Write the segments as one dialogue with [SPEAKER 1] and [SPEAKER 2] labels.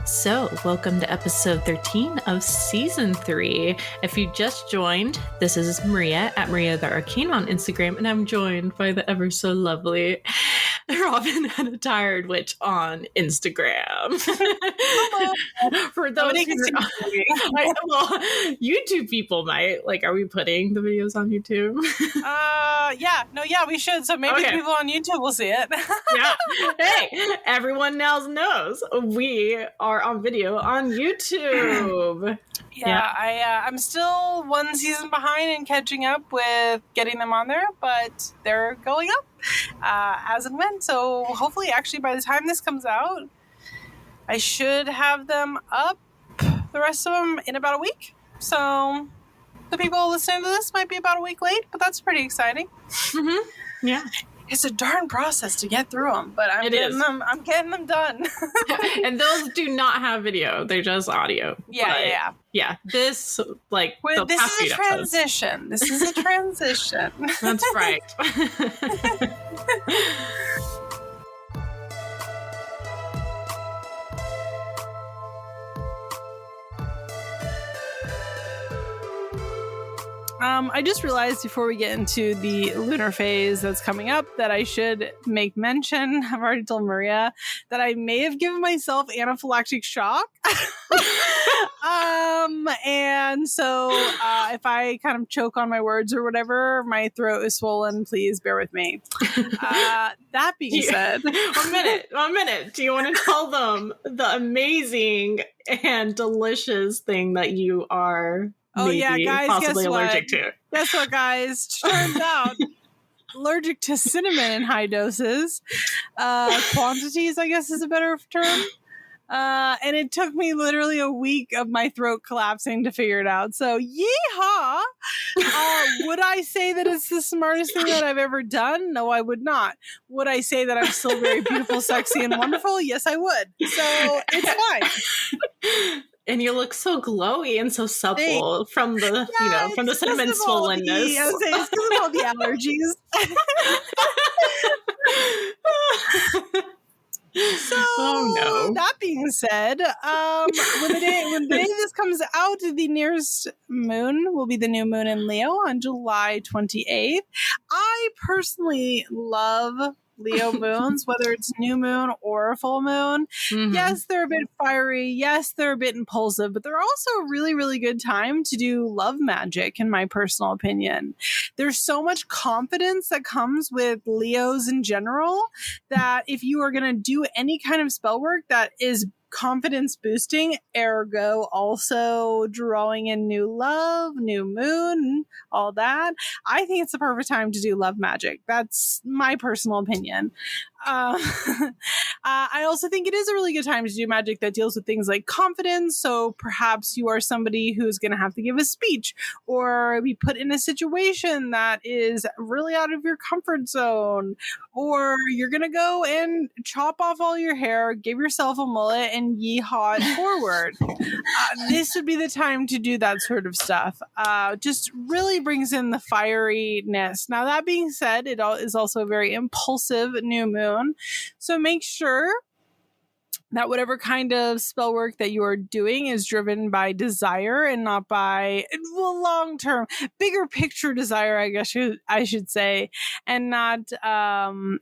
[SPEAKER 1] So, welcome to episode 13 of season 3. If you just joined, this is Maria at Maria the Arcane on Instagram, and I'm joined by the ever so lovely Robin and a Tired Witch on Instagram. For those YouTube people might. Like, are we putting the videos on YouTube?
[SPEAKER 2] We should. So maybe people on YouTube will see it.
[SPEAKER 1] Yeah. Hey, everyone now knows we are on video on YouTube.
[SPEAKER 2] I'm still one season behind and catching up with getting them on there, but they're going up as and when. So hopefully, actually, by the time this comes out, I should have them up, the rest of them, in about a week. So the people listening to this might be about a week late, but that's pretty exciting.
[SPEAKER 1] Mm-hmm. Yeah.
[SPEAKER 2] It's a darn process to get through them, but I'm getting them done.
[SPEAKER 1] And those do not have video; they're just audio.
[SPEAKER 2] Yeah.
[SPEAKER 1] This is
[SPEAKER 2] a transition. This is a transition.
[SPEAKER 1] That's right.
[SPEAKER 2] I just realized before we get into the lunar phase that's coming up that I should make mention. I've already told Maria that I may have given myself anaphylactic shock. And so if I kind of choke on my words or whatever, my throat is swollen, please bear with me. That being said...
[SPEAKER 1] One minute. Do you want to tell them the amazing and delicious thing that you are...
[SPEAKER 2] guys,
[SPEAKER 1] possibly allergic to?
[SPEAKER 2] Guess what, guys? Turns out, allergic to cinnamon in high doses. Quantities, I guess, is a better term. And it took me literally a week of my throat collapsing to figure it out. So, yeehaw! Would I say that it's the smartest thing that I've ever done? No, I would not. Would I say that I'm still very beautiful, sexy, and wonderful? Yes, I would. So, it's fine.
[SPEAKER 1] And you look so glowy and so supple from the, from the cinnamon swollenness.
[SPEAKER 2] I would say it's because of all the allergies. So, that being said, when the day this comes out, the nearest moon will be the new moon in Leo on July 28th. I personally love Leo moons, whether it's new moon or a full moon. Mm-hmm. Yes, they're a bit fiery. Yes, they're a bit impulsive, but they're also a really, really good time to do love magic, in my personal opinion. There's so much confidence that comes with Leos in general that if you are going to do any kind of spell work that is confidence boosting, ergo also drawing in new love, new moon, all that, I think it's the perfect time to do love magic. That's my personal opinion. I also think it is a really good time to do magic that deals with things like confidence. So perhaps you are somebody who's going to have to give a speech or be put in a situation that is really out of your comfort zone, or you're going to go and chop off all your hair, give yourself a mullet, and yeehaw it forward. This would be the time to do that sort of stuff. Just really brings in the fieriness. Now, that being said, it is also a very impulsive new moon. So make sure that whatever kind of spell work that you are doing is driven by desire and not by long-term, bigger picture desire, I guess I should say, and not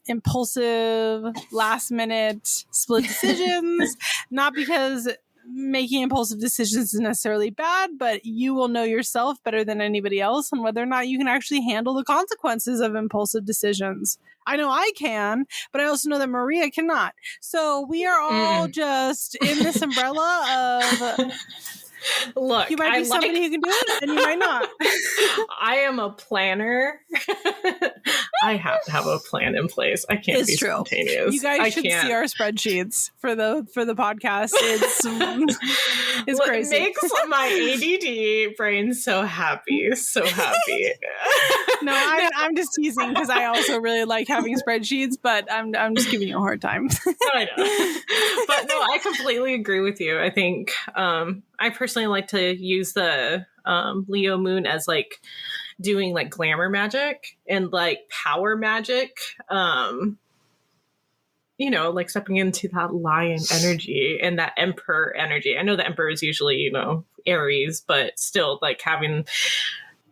[SPEAKER 2] impulsive, last-minute split decisions. Not because making impulsive decisions is necessarily bad, but you will know yourself better than anybody else and whether or not you can actually handle the consequences of impulsive decisions. I know I can, but I also know that Maria cannot. So we are all just in this umbrella of...
[SPEAKER 1] Look,
[SPEAKER 2] you might be somebody who can do it, and you might not.
[SPEAKER 1] I am a planner. I have to have a plan in place. I can't be spontaneous.
[SPEAKER 2] You guys should see our spreadsheets for the podcast. It's crazy.
[SPEAKER 1] It makes my ADD brain so happy. So happy.
[SPEAKER 2] No, I'm just teasing because I also really like having spreadsheets, but I'm just giving you a hard time.
[SPEAKER 1] I know. But no, I completely agree with you. I think I personally like to use the Leo moon as like doing like glamour magic and like power magic. like stepping into that lion energy and that emperor energy. I know the emperor is usually, Aries, but still like having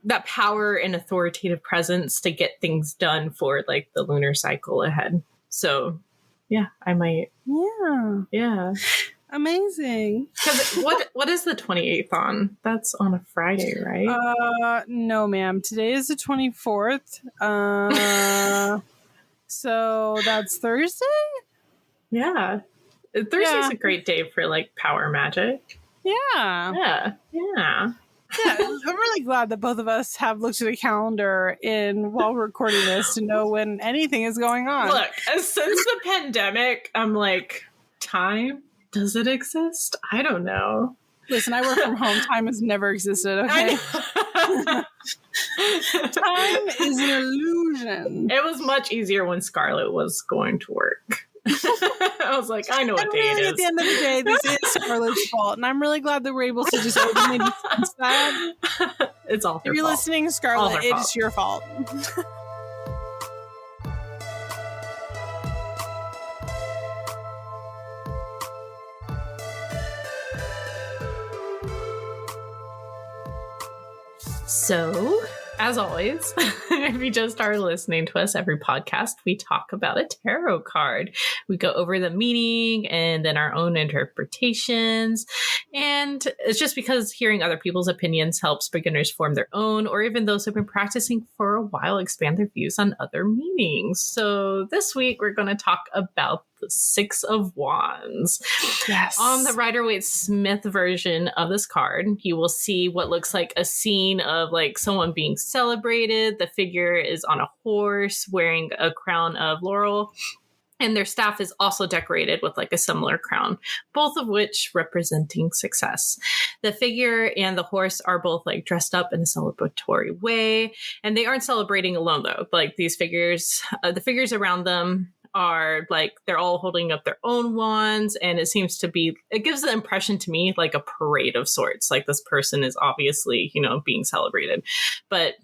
[SPEAKER 1] that power and authoritative presence to get things done for like the lunar cycle ahead. So yeah, I might.
[SPEAKER 2] Yeah.
[SPEAKER 1] Yeah.
[SPEAKER 2] Amazing.
[SPEAKER 1] Because what is the 28th on? That's on a Friday, right?
[SPEAKER 2] No, ma'am. Today is the 24th. So that's Thursday?
[SPEAKER 1] Yeah. Thursday's a great day for like power magic.
[SPEAKER 2] Yeah.
[SPEAKER 1] Yeah.
[SPEAKER 2] Yeah, I'm really glad that both of us have looked at a calendar while recording this to know when anything is going on.
[SPEAKER 1] Look, since the pandemic, I'm like, time? Does it exist? I don't know.
[SPEAKER 2] Listen, I work from home. Time has never existed, okay? Time is an illusion.
[SPEAKER 1] It was much easier when Scarlett was going to work. I was like, I know what day it is.
[SPEAKER 2] At the end of the day, this is Scarlett's fault, and I'm really glad that we're able to just openly discuss that.
[SPEAKER 1] It's all her fault.
[SPEAKER 2] If you're listening, Scarlett, it's your fault.
[SPEAKER 1] So, as always, if you just started listening to us every podcast, we talk about a tarot card. We go over the meaning and then our own interpretations. And it's just because hearing other people's opinions helps beginners form their own, or even those who've been practicing for a while expand their views on other meanings. So this week, we're going to talk about the Six of Wands.
[SPEAKER 2] Yes.
[SPEAKER 1] On the Rider-Waite-Smith version of this card, you will see what looks like a scene of like someone being celebrated. The figure is on a horse wearing a crown of laurel, and their staff is also decorated with like a similar crown, both of which representing success. The figure and the horse are both like dressed up in a celebratory way, and they aren't celebrating alone though. Like these figures, the figures around them are like they're all holding up their own wands, and it gives the impression to me like a parade of sorts. Like this person is obviously, being celebrated. But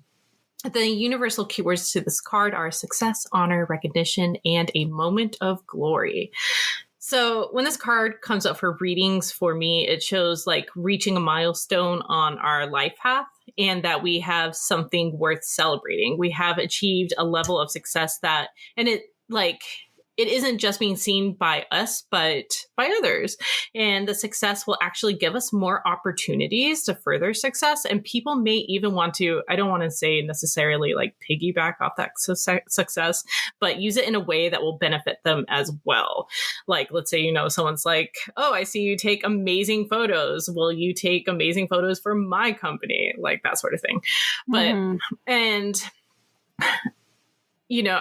[SPEAKER 1] the universal keywords to this card are success, honor, recognition, and a moment of glory. So when this card comes up for readings, for me, it shows like reaching a milestone on our life path, and that we have something worth celebrating. We have achieved a level of success it isn't just being seen by us, but by others. And the success will actually give us more opportunities to further success. And people may even want to, I don't want to say necessarily like piggyback off that success, but use it in a way that will benefit them as well. Like, let's say, someone's like, oh, I see you take amazing photos. Will you take amazing photos for my company? Like that sort of thing.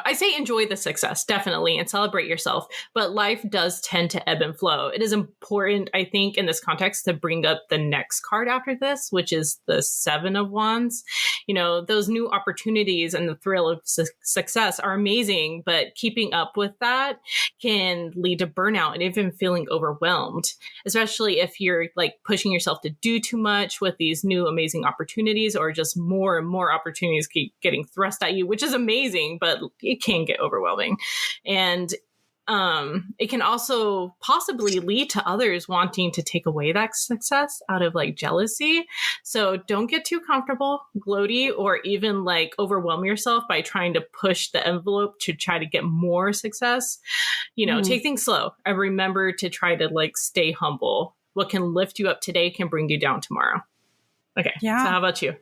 [SPEAKER 1] I say enjoy the success, definitely, and celebrate yourself, but life does tend to ebb and flow. It is important, I think, in this context to bring up the next card after this, which is the Seven of Wands. Those new opportunities and the thrill of success are amazing, but keeping up with that can lead to burnout and even feeling overwhelmed, especially if you're like pushing yourself to do too much with these new amazing opportunities, or just more and more opportunities keep getting thrust at you, which is amazing, but it can get overwhelming. And it can also possibly lead to others wanting to take away that success out of like jealousy. So don't get too comfortable, gloaty, or even like overwhelm yourself by trying to push the envelope to try to get more success. Take things slow and remember to try to like stay humble. What can lift you up today can bring you down tomorrow. Okay. Yeah. So how about you?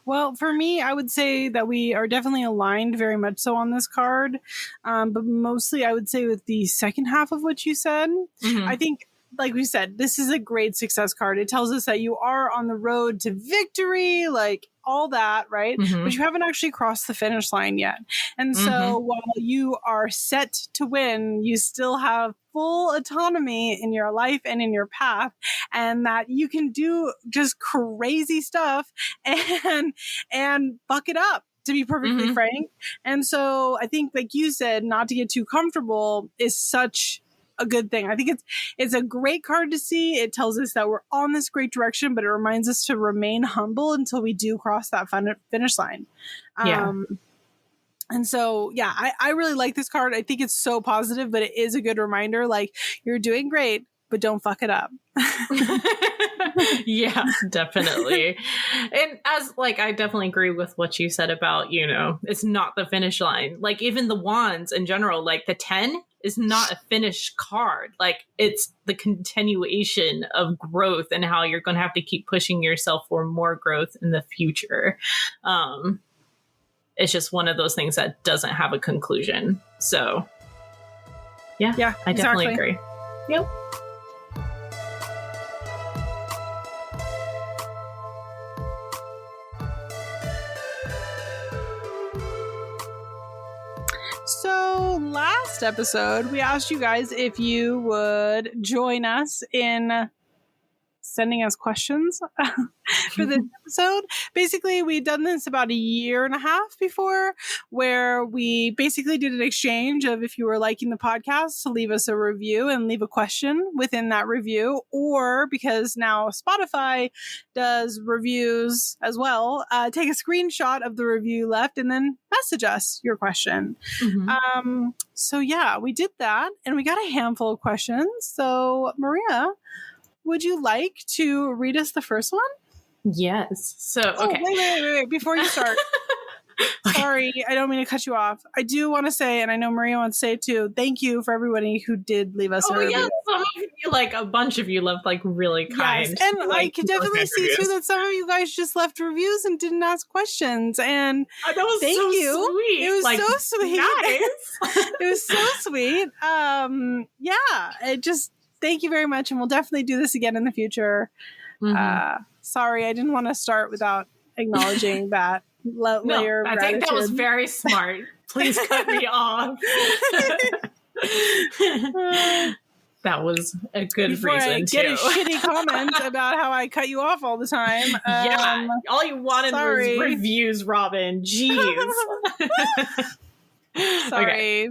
[SPEAKER 2] Well, for me, I would say that we are definitely aligned very much so on this card. But mostly I would say with the second half of what you said. Mm-hmm. I think, like we said, this is a great success card. It tells us that you are on the road to victory, like all that, right? Mm-hmm. But you haven't actually crossed the finish line yet. And so while you are set to win, you still have full autonomy in your life and in your path, and that you can do just crazy stuff and fuck it up, to be perfectly frank. And so I think, like you said, not to get too comfortable is such a good thing. I think it's a great card to see. It tells us that we're on this great direction, but it reminds us to remain humble until we do cross that finish line. And so, yeah, I really like this card. I think it's so positive, but it is a good reminder. Like, you're doing great, but don't fuck it up.
[SPEAKER 1] Yeah, definitely. And as like, I definitely agree with what you said about, you know, it's not the finish line. Like, even the wands in general, like the 10 is not a finished card. Like, it's the continuation of growth and how you're going to have to keep pushing yourself for more growth in the future. It's just one of those things that doesn't have a conclusion. So, yeah, I definitely agree. Yep.
[SPEAKER 2] So last episode, we asked you guys if you would join us in sending us questions for this episode. Basically, we'd done this about a year and a half before, where we basically did an exchange of, if you were liking the podcast, to leave us a review and leave a question within that review, or because now Spotify does reviews as well, take a screenshot of the review left and then message us your question. Mm-hmm. So yeah, we did that and we got a handful of questions. So Maria, would you like to read us the first one?
[SPEAKER 1] Yes. So, okay.
[SPEAKER 2] Wait. Before you start. Okay. Sorry, I don't mean to cut you off. I do want to say, and I know Maria wants to say too, thank you for everybody who did leave us a review.
[SPEAKER 1] Yeah, some of you, like a bunch of you left like really kind.
[SPEAKER 2] Yes, and like, I could definitely see too that some of you guys just left reviews and didn't ask questions. And
[SPEAKER 1] that was
[SPEAKER 2] thank
[SPEAKER 1] so
[SPEAKER 2] you.
[SPEAKER 1] Sweet.
[SPEAKER 2] It was
[SPEAKER 1] like,
[SPEAKER 2] so sweet.
[SPEAKER 1] Nice.
[SPEAKER 2] It was so sweet. It just, thank you very much, and we'll definitely do this again in the future. Mm-hmm. Sorry, I didn't want to start without acknowledging that layer of gratitude.
[SPEAKER 1] I think that was very smart. Please cut me off. That was a good
[SPEAKER 2] Before
[SPEAKER 1] reason
[SPEAKER 2] I
[SPEAKER 1] too.
[SPEAKER 2] Get a shitty comment about how I cut you off all the time.
[SPEAKER 1] Yeah, all you wanted was reviews, Robin. Jeez.
[SPEAKER 2] Sorry.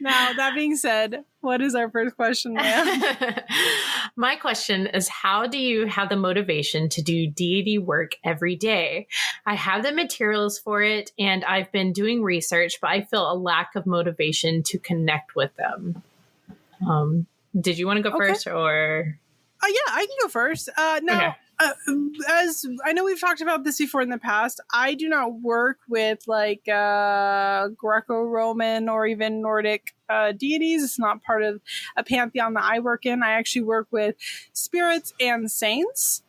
[SPEAKER 2] Now, that being said, what is our first question, ma'am?
[SPEAKER 1] My question is, how do you have the motivation to do deity work every day? I have the materials for it, and I've been doing research, but I feel a lack of motivation to connect with them. Did you want to go first, or?
[SPEAKER 2] Yeah, I can go first. Now, as I know we've talked about this before in the past, I do not work with like Greco-Roman or even Nordic deities. It's not part of a pantheon that I work in. I actually work with spirits and saints.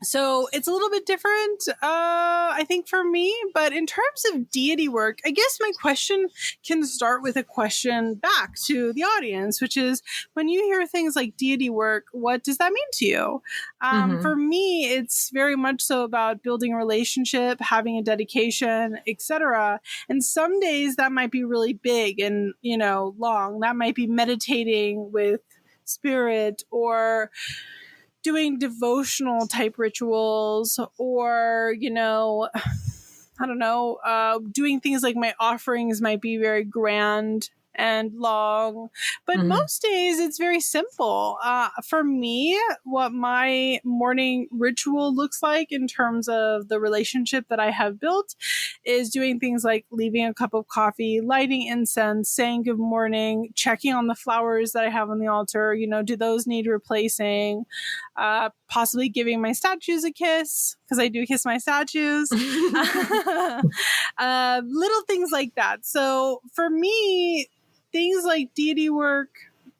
[SPEAKER 2] So it's a little bit different, I think, for me. But in terms of deity work, I guess my question can start with a question back to the audience, which is, when you hear things like deity work, what does that mean to you? For me, it's very much so about building a relationship, having a dedication, etc. And some days that might be really big and, long. That might be meditating with spirit, or doing devotional type rituals, or, I don't know, doing things like my offerings might be very grand and long, but most days it's very simple. For me, what my morning ritual looks like in terms of the relationship that I have built is doing things like leaving a cup of coffee, lighting incense, saying good morning, checking on the flowers that I have on the altar. Do those need replacing? Possibly giving my statues a kiss, because I do kiss my statues. Little things like that. So for me, things like deity work,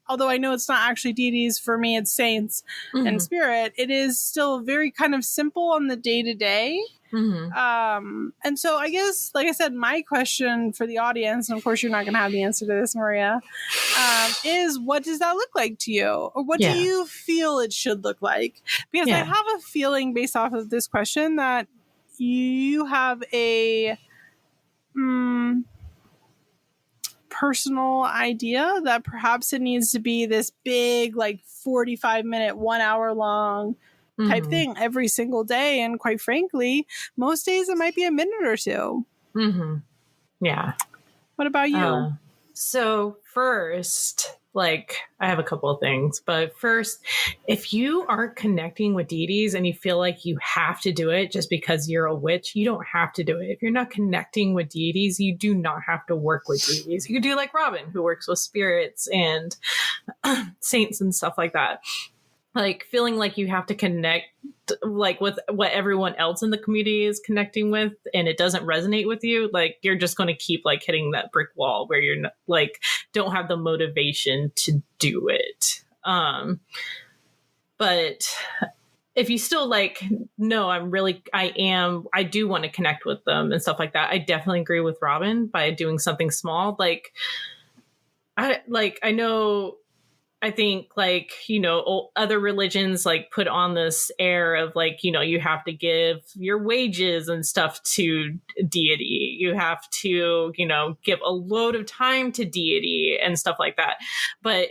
[SPEAKER 2] although I know it's not actually deities, for me it's saints and spirit, it is still very kind of simple on the day-to-day. And so I guess, like I said, my question for the audience, and of course you're not going to have the answer to this, Maria, is, what does that look like to you? Or what do you feel it should look like? Because I have a feeling, based off of this question, that you have a personal idea that perhaps it needs to be this big, like 45-minute, 1 hour long type thing every single day. And quite frankly, most days it might be a minute or two.
[SPEAKER 1] Yeah.
[SPEAKER 2] What about you?
[SPEAKER 1] So first, like, I have a couple of things, but first, if you aren't connecting with deities and you feel like you have to do it just because you're a witch, you don't have to do it. If you're not connecting with deities, you do not have to work with deities. You could do like Robin, who works with spirits and saints and stuff like that. Like, feeling like you have to connect like with what everyone else in the community is connecting with, and it doesn't resonate with you, like, you're just going to keep like hitting that brick wall where you're not, like, don't have the motivation to do it. But if you still like, no, I do want to connect with them and stuff like that, I definitely agree with Robin by doing something small. Like, I think, like, you know, other religions like put on this air of like, you know, you have to give your wages and stuff to deity. You have to, you know, give a load of time to deity and stuff like that. But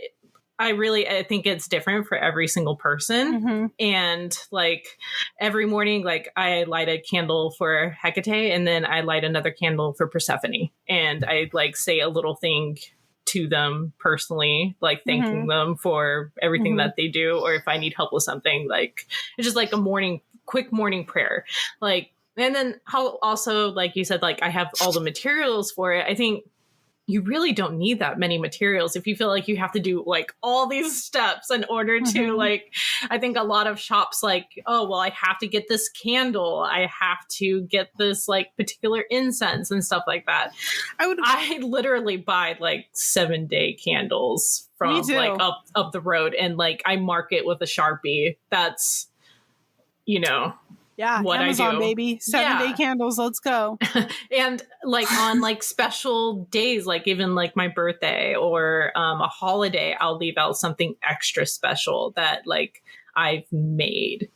[SPEAKER 1] I think it's different for every single person. Mm-hmm. And like every morning, like I light a candle for Hecate and then I light another candle for Persephone. And I like say a little thing to them personally, like thanking them for everything that they do, or if I need help with something, like it's just like a quick morning prayer. Like, and then how also, like you said, like I have all the materials for it. I think you really don't need that many materials if you feel like you have to do like all these steps in order to like, I think a lot of shops like, oh, well, I have to get this candle. I have to get this like particular incense and stuff like that. I literally buy like 7-day candles from like up the road, and like I mark it with a Sharpie. That's, you know, what
[SPEAKER 2] Amazon,
[SPEAKER 1] I do.
[SPEAKER 2] Baby. 7-day candles. Let's go.
[SPEAKER 1] And like on like special days, like even like my birthday or a holiday, I'll leave out something extra special that like I've made.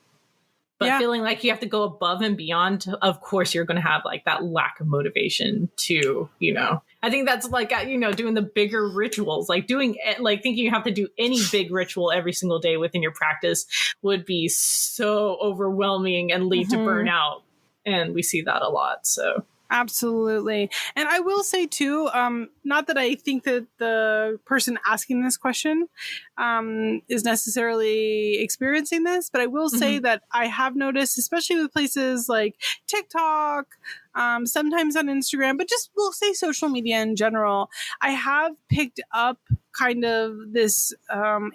[SPEAKER 1] But feeling like you have to go above and beyond, of course, you're going to have like that lack of motivation to, you know, I think that's like, you know, doing the bigger rituals, like thinking you have to do any big ritual every single day within your practice would be so overwhelming and lead to burnout. And we see that a lot. So.
[SPEAKER 2] Absolutely. And I will say too, not that I think that the person asking this question is necessarily experiencing this, but I will say that I have noticed, especially with places like TikTok, sometimes on Instagram, but just we'll say social media in general, I have picked up kind of this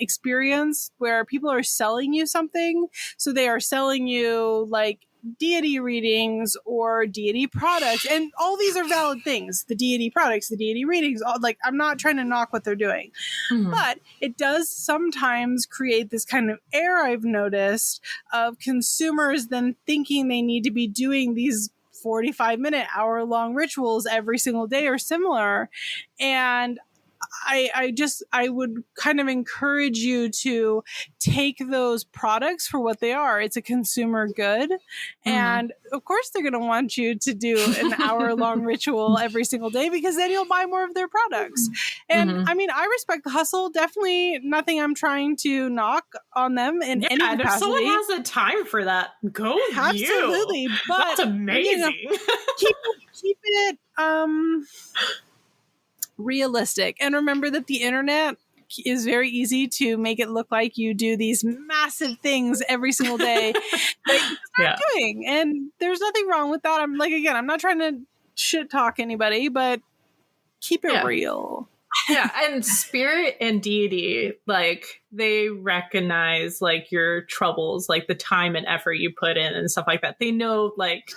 [SPEAKER 2] experience where people are selling you something. So they are selling you like deity readings or deity products, and all these are valid things. The deity products, the deity readings, all, like, I'm not trying to knock what they're doing, but it does sometimes create this kind of air I've noticed of consumers then thinking they need to be doing these 45-minute, hour-long rituals every single day or similar. And I would kind of encourage you to take those products for what they are. It's a consumer good. And of course they're going to want you to do an hour-long ritual every single day, because then you'll buy more of their products. And I mean, I respect the hustle. Definitely nothing I'm trying to knock on them in any capacity.
[SPEAKER 1] If someone has the time for that, go
[SPEAKER 2] absolutely.
[SPEAKER 1] You.
[SPEAKER 2] But
[SPEAKER 1] that's amazing.
[SPEAKER 2] You know, keep it realistic, and remember that the internet is very easy to make it look like you do these massive things every single day that you're not doing, and there's nothing wrong with that. I'm like, again, I'm not trying to shit talk anybody, but keep it real.
[SPEAKER 1] And spirit and deity, like, they recognize like your troubles, like the time and effort you put in and stuff like that. They know, like,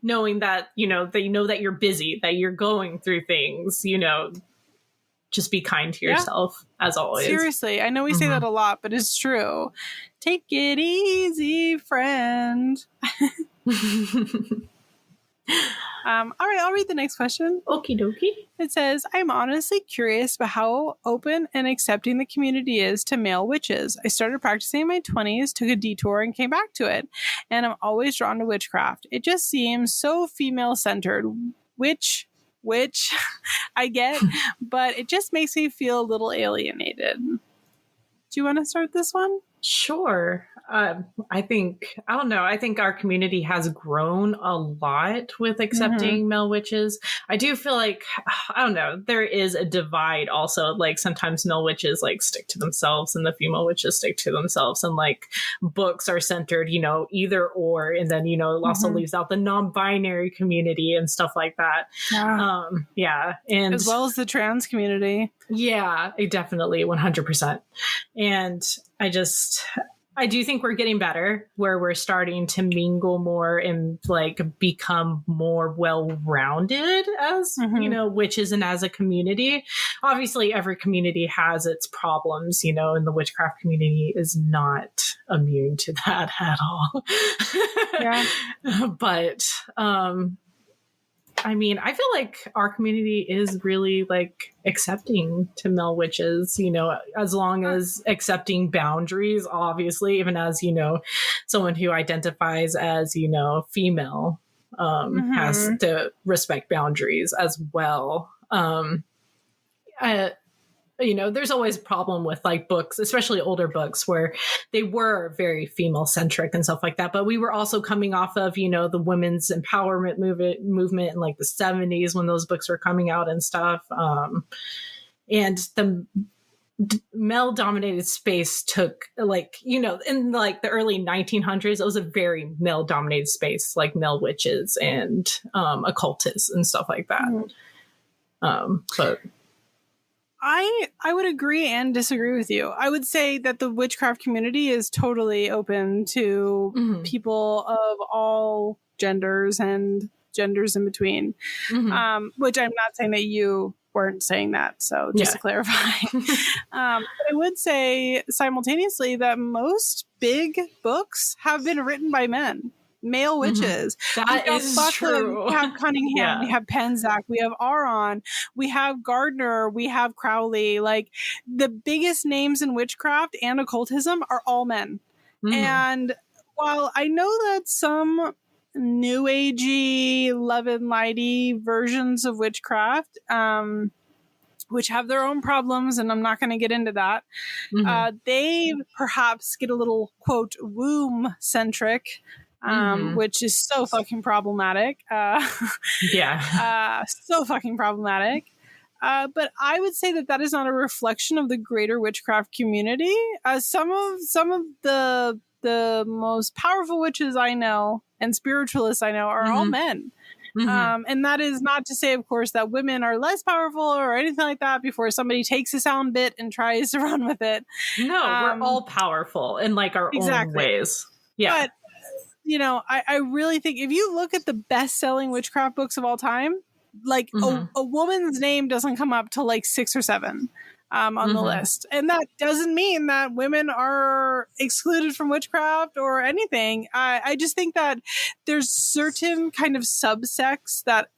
[SPEAKER 1] knowing that, you know, they know that you're busy, that you're going through things, you know, just be kind to yourself as always. Seriously.
[SPEAKER 2] I know we say that a lot, but it's true. Take it easy, friend. All right, I'll read the next question.
[SPEAKER 1] Okie dokie.
[SPEAKER 2] It says, I'm honestly curious about how open and accepting the community is to male witches. I started practicing in my 20s, took a detour, and came back to it. And I'm always drawn to witchcraft. It just seems so female-centered. Which I get, but it just makes me feel a little alienated. Do you want to start this one?
[SPEAKER 1] Sure. I don't know. I think our community has grown a lot with accepting male witches. I do feel like, I don't know, there is a divide also. Like sometimes male witches like stick to themselves and the female witches stick to themselves. And like books are centered, either or. And then, it also leaves out the non-binary community and stuff like that.
[SPEAKER 2] Yeah.
[SPEAKER 1] And
[SPEAKER 2] as well as the trans community.
[SPEAKER 1] Yeah, definitely 100%. And I do think we're getting better where we're starting to mingle more and like become more well-rounded as, witches and as a community. Obviously, every community has its problems, and the witchcraft community is not immune to that at all. Yeah. But, I mean, I feel like our community is really like accepting to male witches, as long as accepting boundaries, obviously, even as, someone who identifies as, female has to respect boundaries as well. There's always a problem with like books, especially older books where they were very female centric and stuff like that. But we were also coming off of, the women's empowerment movement in like the 70s when those books were coming out and stuff. And the male dominated space took like, in like the early 1900s, it was a very male dominated space, like male witches and occultists and stuff like that. But
[SPEAKER 2] I would agree and disagree with you. I would say that the witchcraft community is totally open to people of all genders and genders in between, which I'm not saying that you weren't saying that. So just to clarify. But I would say simultaneously that most big books have been written by men. Male witches.
[SPEAKER 1] That is true.
[SPEAKER 2] We have Cunningham, we have Penzac, we have Aron, we have Gardner, we have Crowley. Like the biggest names in witchcraft and occultism are all men. And while I know that some new agey, love and lighty versions of witchcraft, which have their own problems, and I'm not going to get into that, they perhaps get a little, quote, womb-centric, which is so fucking problematic. So fucking problematic. But I would say that is not a reflection of the greater witchcraft community. Some of the most powerful witches I know and spiritualists I know are all men. And that is not to say, of course, that women are less powerful or anything like that before somebody takes a sound bit and tries to run with it.
[SPEAKER 1] No, we're all powerful in like our own ways. Yeah.
[SPEAKER 2] But, I really think if you look at the best-selling witchcraft books of all time, like a woman's name doesn't come up till like 6 or 7 on the list. And that doesn't mean that women are excluded from witchcraft or anything. I just think that there's certain kind of subsects that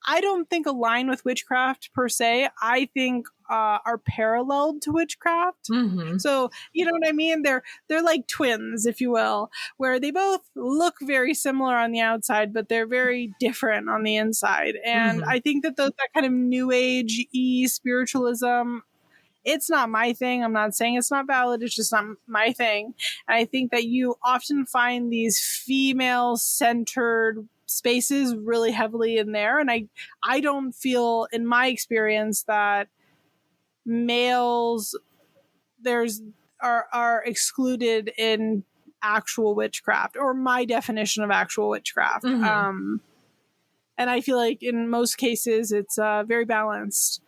[SPEAKER 2] I don't think align with witchcraft per se. I think are paralleled to witchcraft. So, you know what I mean? They're like twins, if you will, where they both look very similar on the outside, but they're very different on the inside. And I think that that kind of new age-y spiritualism, it's not my thing. I'm not saying it's not valid. It's just not my thing. And I think that you often find these female-centered spaces really heavily in there. And I don't feel, in my experience, that males are excluded in actual witchcraft, or my definition of actual witchcraft. And I feel like in most cases it's very balanced.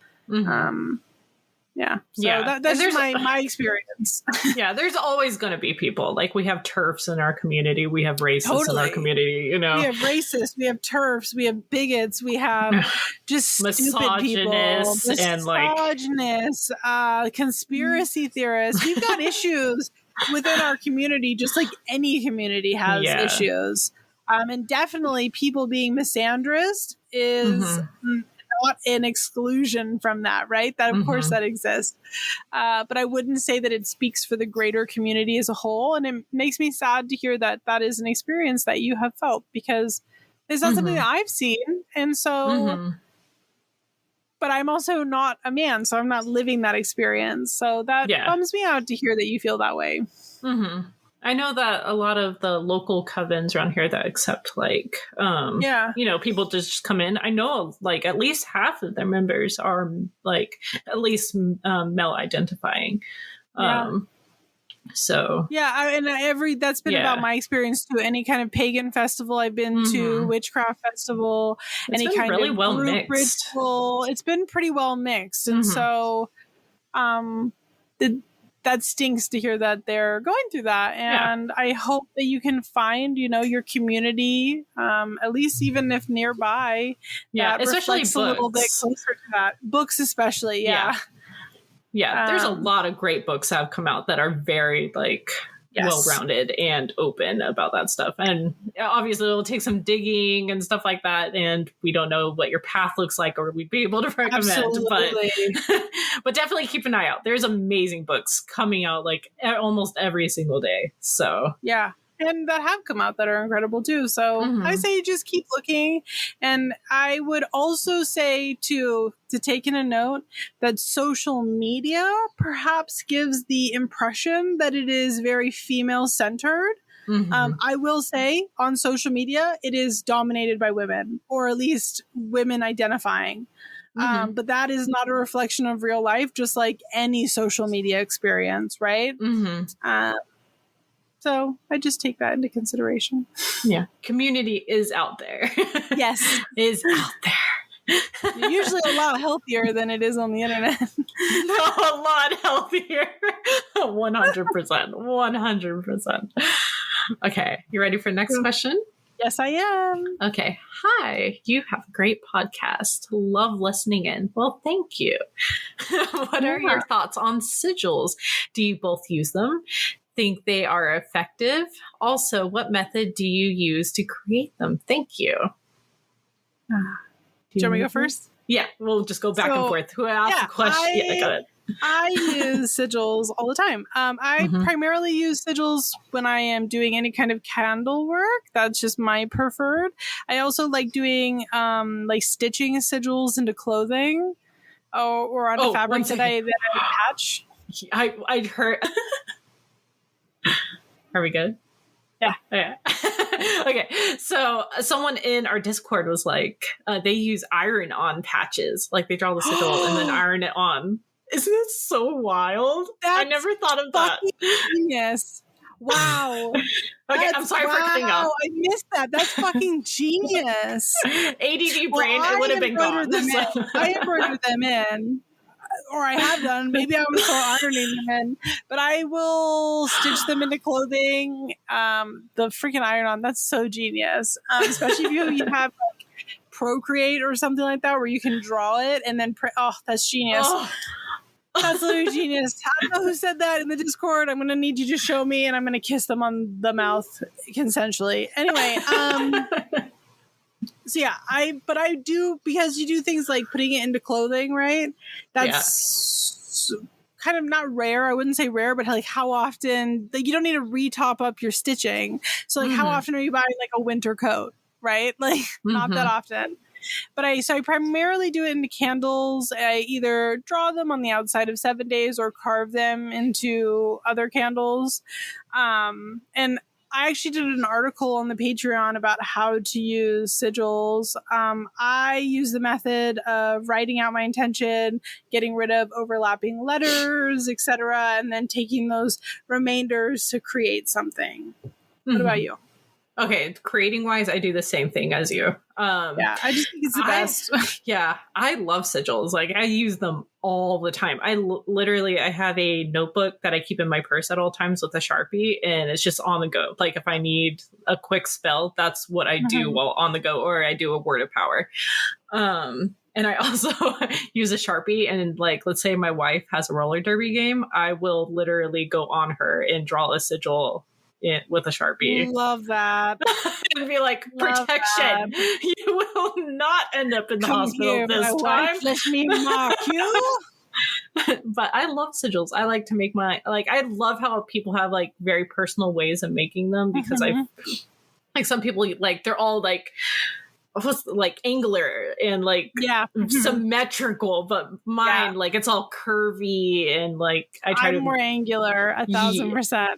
[SPEAKER 2] That's just my experience.
[SPEAKER 1] There's always going to be people like we have TERFs in our community, we have racists in our community, we have
[SPEAKER 2] racists, we have TERFs, we have bigots, we have just stupid people, misogynists, conspiracy theorists. We've got issues within our community, just like any community has issues, and definitely people being misandrist is not an exclusion from that, right? That of course that exists. But I wouldn't say that it speaks for the greater community as a whole. And it makes me sad to hear that is an experience that you have felt, because it's not something that I've seen. And so, but I'm also not a man, so I'm not living that experience. So that bums me out to hear that you feel that way.
[SPEAKER 1] Mm-hmm. I know that a lot of the local covens around here that accept like, people just come in. I know like at least half of their members are like at least male identifying. So
[SPEAKER 2] that's been about my experience too. Any kind of pagan festival I've been to, witchcraft festival, any kind
[SPEAKER 1] really
[SPEAKER 2] of
[SPEAKER 1] well
[SPEAKER 2] group
[SPEAKER 1] mixed.
[SPEAKER 2] ritual, it's been pretty well mixed, and so that stinks to hear that they're going through that. And I hope that you can find, your community, at least even if nearby, that
[SPEAKER 1] especially
[SPEAKER 2] reflects
[SPEAKER 1] books.
[SPEAKER 2] A little bit closer to that. Books, especially,
[SPEAKER 1] Yeah, there's a lot of great books that have come out that are very well-rounded and open about that stuff. And obviously it'll take some digging and stuff like that. And we don't know what your path looks like or we'd be able to recommend, but definitely keep an eye out. There's amazing books coming out like almost every single day. So
[SPEAKER 2] yeah. And that have come out that are incredible too. So I say just keep looking. And I would also say to take in a note that social media perhaps gives the impression that it is very female centered. I will say on social media, it is dominated by women, or at least women identifying. But that is not a reflection of real life, just like any social media experience, right? So I just take that into consideration.
[SPEAKER 1] Yeah. Community is out there.
[SPEAKER 2] Yes.
[SPEAKER 1] Is out there.
[SPEAKER 2] Usually a lot healthier than it is on the internet.
[SPEAKER 1] No, a lot healthier. 100%. 100%. Okay. You ready for the next question?
[SPEAKER 2] Yes, I am.
[SPEAKER 1] Okay. Hi, you have a great podcast. Love listening in. Well, thank you. What are your thoughts on sigils? Do you both use them? Think they are effective? Also, what method do you use to create them? Thank you.
[SPEAKER 2] Do you want me to go first?
[SPEAKER 1] Yeah, we'll just go back and forth. Who asked the question? Go ahead.
[SPEAKER 2] I use sigils all the time. I primarily use sigils when I am doing any kind of candle work. That's just my preferred. I also like doing stitching sigils into clothing or on a fabric that I patch.
[SPEAKER 1] I heard. Are we good?
[SPEAKER 2] Yeah.
[SPEAKER 1] Okay. So someone in our Discord was like, they use iron-on patches. Like they draw the sigil and then iron it on. Isn't it so wild? I never thought of that.
[SPEAKER 2] Genius. Wow.
[SPEAKER 1] Okay, I'm sorry for cutting off.
[SPEAKER 2] I missed that. That's fucking genius.
[SPEAKER 1] ADD brain, it would have been gone.
[SPEAKER 2] I embroidered them in. Or I have done. Maybe I was still ironing them in. But I will stitch them into clothing. The freaking iron-on, that's so genius. Especially if you have like Procreate or something like that where you can draw it and then that's genius. That's literally genius. I don't know who said that in the Discord. I'm going to need you to show me and I'm going to kiss them on the mouth consensually. Anyway, so yeah, I do, because you do things like putting it into clothing, right? That's kind of not rare. I wouldn't say rare, but like how often, like you don't need to retop up your stitching. So like how often are you buying like a winter coat, right? Like not that often. But I primarily do it into candles. I either draw them on the outside of 7 days or carve them into other candles. And I actually did an article on the Patreon about how to use sigils. I use the method of writing out my intention, getting rid of overlapping letters, etc., and then taking those remainders to create something. What about you?
[SPEAKER 1] Okay, creating wise, I do the same thing as you.
[SPEAKER 2] I just think it's the best.
[SPEAKER 1] I love sigils. Like I use them all the time. I literally have a notebook that I keep in my purse at all times with a Sharpie, and it's just on the go. Like if I need a quick spell, that's what I do while on the go, or I do a word of power. And I also use a Sharpie, and like, let's say my wife has a roller derby game, I will literally go on her and draw a sigil with a Sharpie.
[SPEAKER 2] Love that.
[SPEAKER 1] And be like, protection. You will not end up in the hospital this time.
[SPEAKER 2] Let me mark you.
[SPEAKER 1] But I love sigils. I like to make I love how people have like very personal ways of making them, because like some people like they're all like like angular and like symmetrical, but mine like it's all curvy and like
[SPEAKER 2] I'm more angular 1,000%.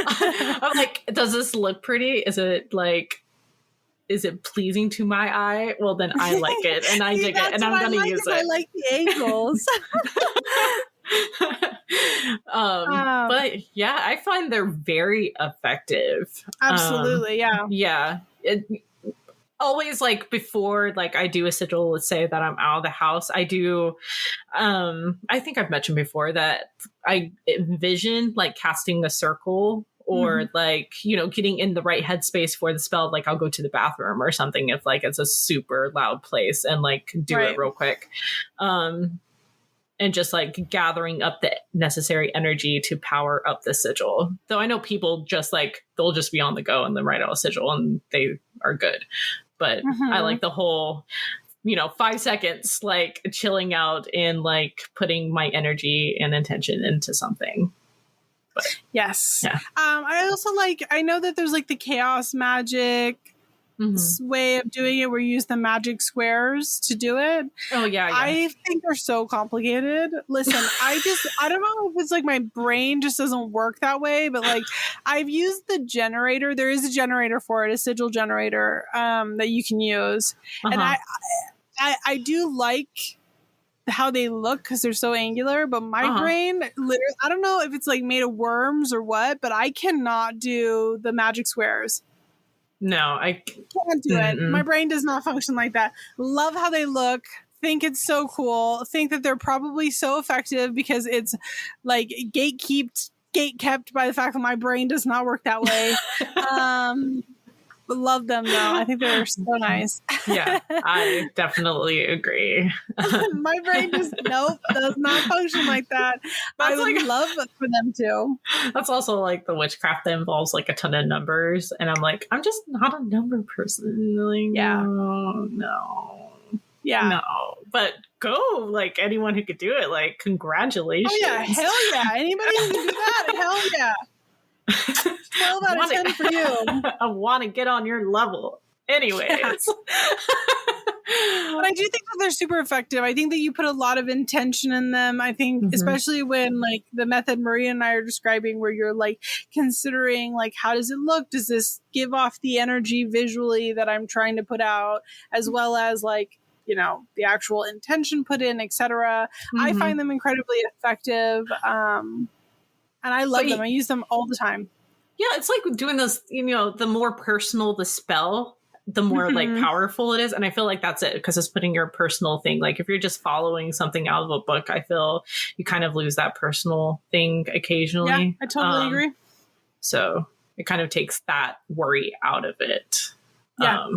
[SPEAKER 1] I'm like, does this look pretty? Is it pleasing to my eye? Well, then I like it and I dig it and I'm gonna use it.
[SPEAKER 2] I like the angles.
[SPEAKER 1] But yeah, I find they're very effective.
[SPEAKER 2] Absolutely.
[SPEAKER 1] Always like before like I do a sigil, let's say that I'm out of the house, I do I think I've mentioned before that I envision like casting a circle or like, you know, getting in the right headspace for the spell. Like I'll go to the bathroom or something if like it's a super loud place and like do it real quick. And just like gathering up the necessary energy to power up the sigil. Though I know people just like, they'll just be on the go and then write out a sigil and they are good. But I like the whole, you know, 5 seconds, like chilling out and like putting my energy and intention into something. But,
[SPEAKER 2] yes. Yeah. I also like, I know that there's like the chaos magic way of doing it where you use the magic squares to do it.
[SPEAKER 1] Oh yeah.
[SPEAKER 2] I think they're so complicated. Listen, I don't know if it's like my brain just doesn't work that way, but like I've used the generator. There is a generator for it, a sigil generator that you can use. And I do like how they look because they're so angular, but my brain literally, I don't know if it's like made of worms or what, but I cannot do the magic squares.
[SPEAKER 1] No, I
[SPEAKER 2] can't do it. My brain does not function like that. Love how they look. Think it's so cool. Think that they're probably so effective because it's like gate kept by the fact that my brain does not work that way. But love them though. I think they're so nice.
[SPEAKER 1] Yeah, I definitely agree.
[SPEAKER 2] My brain just does not function like that. I would love for them to.
[SPEAKER 1] That's also like the witchcraft that involves like a ton of numbers, and I'm like, I'm just not a number person. Like, no. But go, like anyone who could do it, like congratulations.
[SPEAKER 2] Oh yeah, hell yeah! Anybody who can do that, hell yeah. 12 out of 10 for you.
[SPEAKER 1] I want to get on your level. Anyways.
[SPEAKER 2] But I do think that they're super effective. I think that you put a lot of intention in them. I think especially when like the method Maria and I are describing where you're like considering like how does it look? Does this give off the energy visually that I'm trying to put out, as well as like, you know, the actual intention put in, etc. I find them incredibly effective. And I love them. I use them all the time.
[SPEAKER 1] Yeah, it's like doing those, you know, the more personal the spell, the more like powerful it is. And I feel like that's it because it's putting your personal thing. Like if you're just following something out of a book, I feel you kind of lose that personal thing occasionally.
[SPEAKER 2] Yeah, I totally agree.
[SPEAKER 1] So it kind of takes that worry out of it.
[SPEAKER 2] Yeah.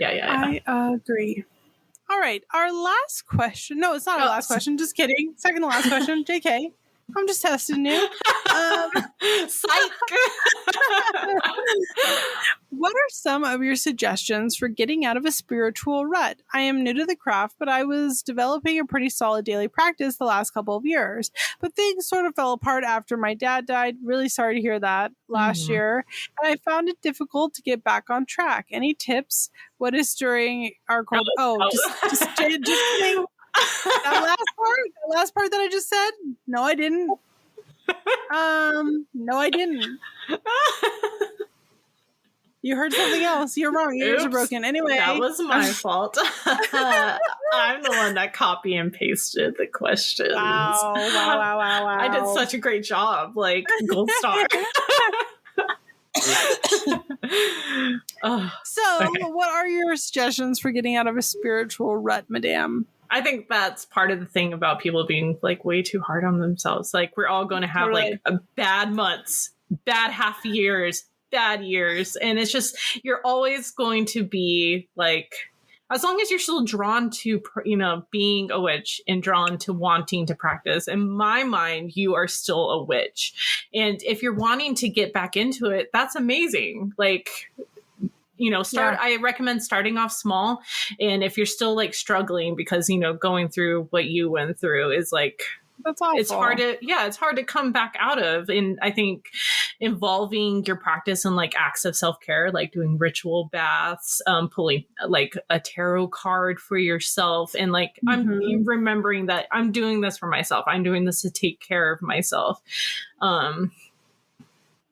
[SPEAKER 2] I agree. All right. Our last question. No, it's not our last question. Just kidding. Second to last question. JK. I'm just testing you.
[SPEAKER 1] Psych.
[SPEAKER 2] What are some of your suggestions for getting out of a spiritual rut? I am new to the craft, but I was developing a pretty solid daily practice the last couple of years. But things sort of fell apart after my dad died. Really sorry to hear that last year. And I found it difficult to get back on track. Any tips? What is during our cold? Just kidding. That last part that I just said? No, I didn't. No, I didn't. You heard something else. You're wrong. Your ears are broken. Anyway.
[SPEAKER 1] That was my fault. I'm the one that copy and pasted the questions.
[SPEAKER 2] Wow.
[SPEAKER 1] I did such a great job. Like, gold star.
[SPEAKER 2] What are your suggestions for getting out of a spiritual rut, madame?
[SPEAKER 1] I think that's part of the thing about people being like way too hard on themselves. Like we're all going to have like a bad months, bad half years, bad years. And it's just, you're always going to be like, as long as you're still drawn to, you know, being a witch and drawn to wanting to practice, in my mind, you are still a witch. And if you're wanting to get back into it, that's amazing. Like, you know, I recommend starting off small. And if you're still like struggling because, you know, going through what you went through is like,
[SPEAKER 2] that's awful.
[SPEAKER 1] It's hard to come back out of. And I think involving your practice in like acts of self-care, like doing ritual baths, pulling like a tarot card for yourself. And like, I'm remembering that I'm doing this for myself. I'm doing this to take care of myself.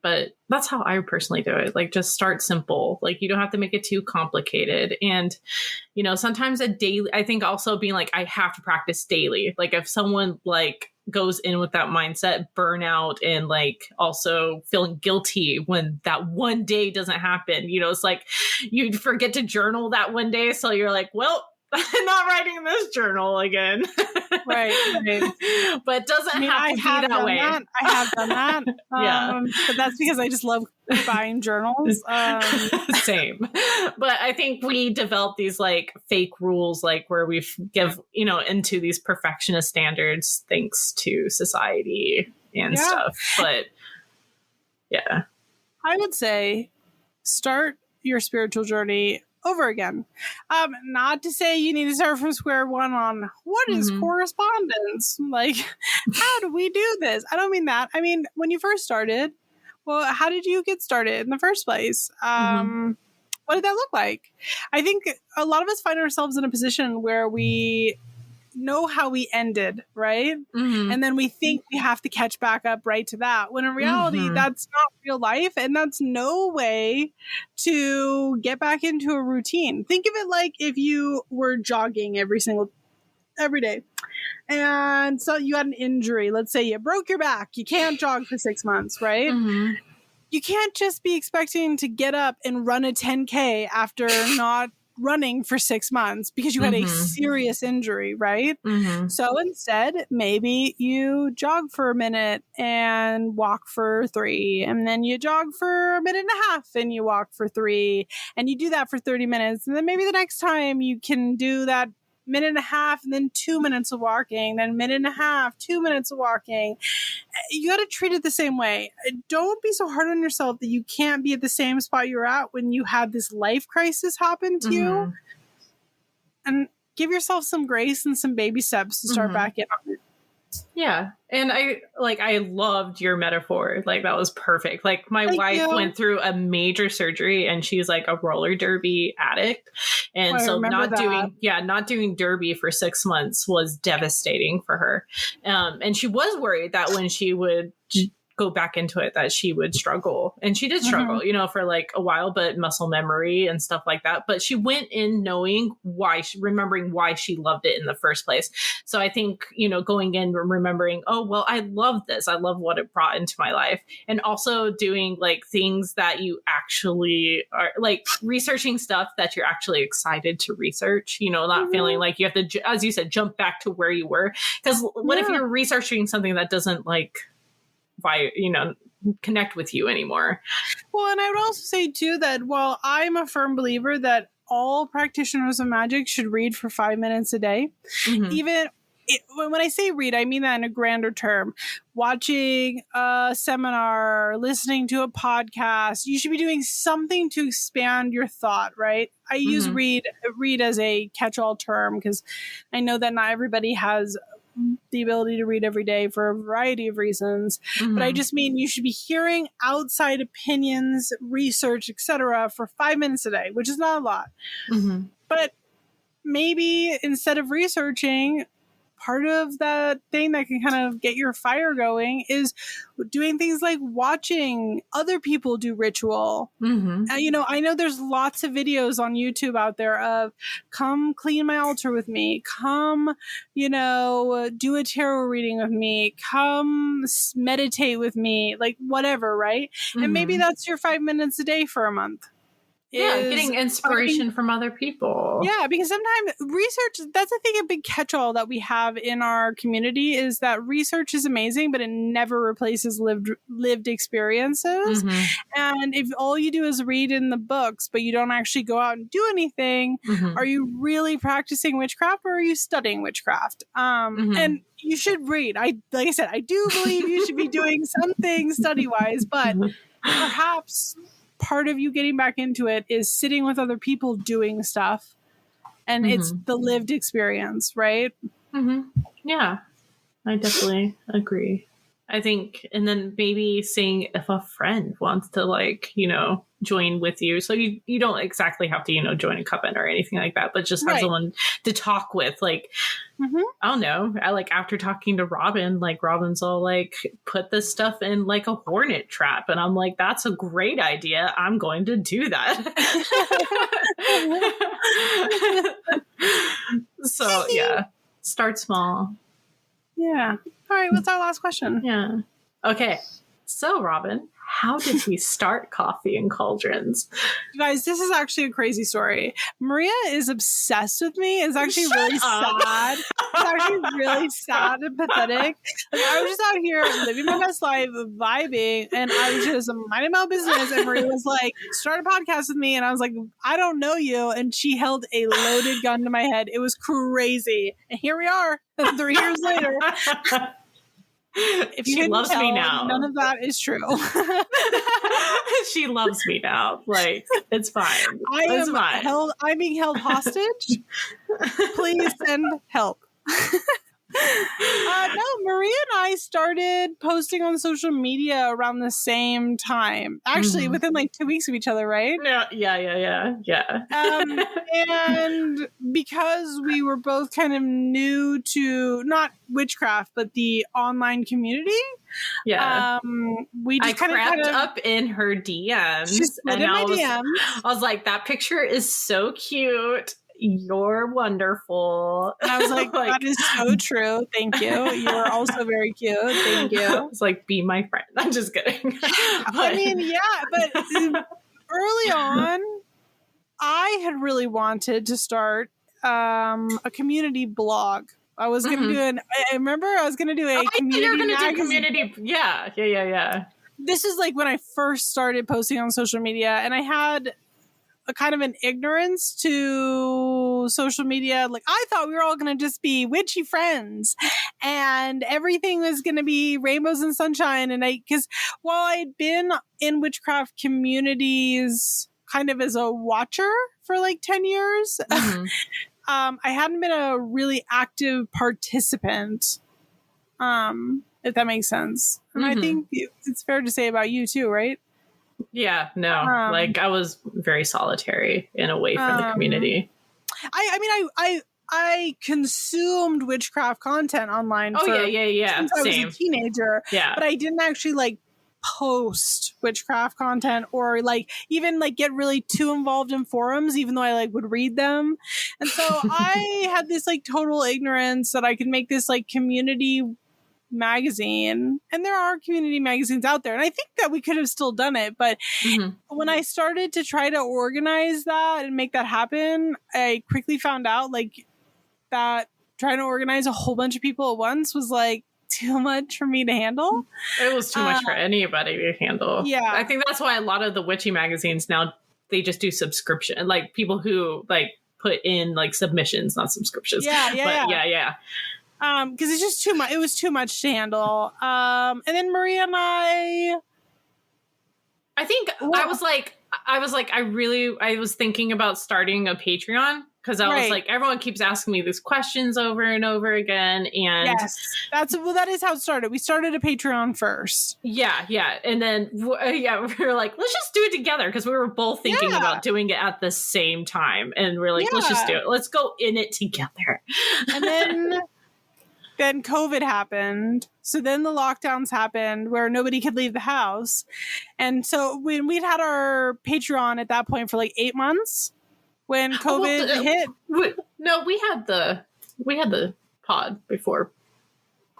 [SPEAKER 1] But that's how I personally do it. Like, just start simple. Like, you don't have to make it too complicated. And, you know, sometimes I think also being like, I have to practice daily. Like, if someone like goes in with that mindset, burnout, and like also feeling guilty when that one day doesn't happen, you know, it's like you forget to journal that one day. So you're like, well, I'm not writing this journal again.
[SPEAKER 2] Right.
[SPEAKER 1] But it doesn't have to be that way.
[SPEAKER 2] I have done that.
[SPEAKER 1] Yeah.
[SPEAKER 2] But that's because I just love buying journals.
[SPEAKER 1] Same. But I think we develop these like fake rules, like where we give, you know, into these perfectionist standards thanks to society and stuff. But yeah.
[SPEAKER 2] I would say start your spiritual journey over again. Not to say you need to start from square one on what is correspondence? Like, how do we do this? I don't mean that. I mean, when you first started, well, how did you get started in the first place? What did that look like? I think a lot of us find ourselves in a position where we know how we ended, right? And then we think we have to catch back up right to that, when in reality that's not real life, and that's no way to get back into a routine. Think of it like if you were jogging every day, and so you had an injury. Let's say you broke your back. You can't jog for 6 months, right? You can't just be expecting to get up and run a 10K after not running for 6 months because you had a serious injury, right? So instead, maybe you jog for a minute and walk for 3, and then you jog for a minute and a half and you walk for 3, and you do that for 30 minutes. And then maybe the next time you can do that minute and a half and then 2 minutes of walking, then minute and a half, 2 minutes of walking. You got to treat it the same way. Don't be so hard on yourself that you can't be at the same spot you're at when you had this life crisis happen to you. And give yourself some grace and some baby steps to start back in on it.
[SPEAKER 1] Yeah. And I loved your metaphor. Like, that was perfect. Like, my wife went through a major surgery, and she's like a roller derby addict. And so not doing derby for 6 months was devastating for her. And she was worried that when she would go back into it that she would struggle, and she did struggle, you know, for like a while, but muscle memory and stuff like that. But she went in knowing remembering why she loved it in the first place. So I think, you know, going in remembering, oh, well, I love this. I love what it brought into my life. And also doing like things that you actually are, like researching stuff that you're actually excited to research, you know, not feeling like you have to, as you said, jump back to where you were. Because what if you're researching something that doesn't connect with you anymore?
[SPEAKER 2] Well, and I would also say too that while I'm a firm believer that all practitioners of magic should read for 5 minutes a day, when I say read, I mean that in a grander term. Watching a seminar, listening to a podcast, you should be doing something to expand your thought, right? I use read as a catch-all term because I know that not everybody has the ability to read every day for a variety of reasons. But I just mean you should be hearing outside opinions, research, etc. for 5 minutes a day, which is not a lot. But maybe instead of researching, part of that thing that can kind of get your fire going is doing things like watching other people do ritual. You know, I know there's lots of videos on YouTube out there of come clean my altar with me, come, you know, do a tarot reading with me, come meditate with me, like whatever, right? And maybe that's your 5 minutes a day for a month.
[SPEAKER 1] Getting inspiration from other people. Yeah,
[SPEAKER 2] because sometimes research, that's I think a big catch-all that we have in our community is that research is amazing, but it never replaces lived experiences. And if all you do is read in the books, but you don't actually go out and do anything, are you really practicing witchcraft or are you studying witchcraft? And you should read. Like I said, I do believe you should be doing something study-wise, but perhaps part of you getting back into it is sitting with other people doing stuff, and it's the lived experience, right?
[SPEAKER 1] Yeah, I definitely agree. I think, and then maybe seeing if a friend wants to, like, you know, join with you. So you don't exactly have to, you know, join a coven or anything like that, but just have someone to talk with. Like, I don't know. I like, after talking to Robin, like, Robin's all like, put this stuff in like a hornet trap. And I'm like, that's a great idea. I'm going to do that. So yeah, start small.
[SPEAKER 2] Yeah. All right. What's our last question?
[SPEAKER 1] Yeah. Okay. So, Robin, how did we start Coffee and Cauldrons?
[SPEAKER 2] You guys, this is actually a crazy story. Maria is obsessed with me. It's actually really sad. It's actually really sad and pathetic. Like, I was just out here living my best life, vibing, and I was just minding my own business. And Maria was like, start a podcast with me. And I was like, I don't know you. And she held a loaded gun to my head. It was crazy. And here we are 3 years later. If
[SPEAKER 1] she loves me now.
[SPEAKER 2] None of that is true.
[SPEAKER 1] She loves me now. Like, it's fine.
[SPEAKER 2] I'm being held hostage. Please send help. No, Maria and I started posting on social media around the same time. Actually, within like 2 weeks of each other, right?
[SPEAKER 1] Yeah.
[SPEAKER 2] And because we were both kind of new to not witchcraft, but the online community.
[SPEAKER 1] Yeah.
[SPEAKER 2] We just
[SPEAKER 1] kind of up in her DMs.
[SPEAKER 2] And
[SPEAKER 1] I was like, that picture is so cute. You're wonderful.
[SPEAKER 2] And I was like, that is so true. Thank you. You are also very cute. Thank you.
[SPEAKER 1] It's like, be my friend. I'm just kidding.
[SPEAKER 2] I mean, yeah, but early on, I had really wanted to start a community blog. I was going to do I remember I was going to do a community
[SPEAKER 1] You're going to do
[SPEAKER 2] community.
[SPEAKER 1] Yeah.
[SPEAKER 2] This is like when I first started posting on social media, and I had a kind of an ignorance to social media. Like, I thought we were all going to just be witchy friends and everything was going to be rainbows and sunshine. And because while I'd been in witchcraft communities kind of as a watcher for like 10 years, I hadn't been a really active participant, if that makes sense. And I think it's fair to say about you too, right?
[SPEAKER 1] Yeah, no, like I was very solitary and away from the community.
[SPEAKER 2] I consumed witchcraft content online.
[SPEAKER 1] Since
[SPEAKER 2] I was a teenager.
[SPEAKER 1] Yeah,
[SPEAKER 2] but I didn't actually like post witchcraft content or like even like get really too involved in forums, even though I like would read them. And so I had this like total ignorance that I could make this like community magazine, and there are community magazines out there, and I think that we could have still done it, but when I started to try to organize that and make that happen, I quickly found out like that trying to organize a whole bunch of people at once was like too much for me to handle.
[SPEAKER 1] It was too much for anybody to handle.
[SPEAKER 2] Yeah,
[SPEAKER 1] I think that's why a lot of the witchy magazines now, they just do subscription, like people who like put in like submissions, not subscriptions. Yeah. Because
[SPEAKER 2] it's just too much. It was too much to handle. And then Maria and I think
[SPEAKER 1] I was thinking about starting a Patreon, because I was like, everyone keeps asking me these questions over and over again. And
[SPEAKER 2] yes, that is how it started. We started a Patreon first.
[SPEAKER 1] Yeah. And then, we were like, let's just do it together, because we were both thinking about doing it at the same time. And we're like, let's just do it. Let's go in it together.
[SPEAKER 2] And then COVID happened. So then the lockdowns happened where nobody could leave the house. And so when we'd had our Patreon at that point for like 8 months when COVID hit.
[SPEAKER 1] No, we had the pod before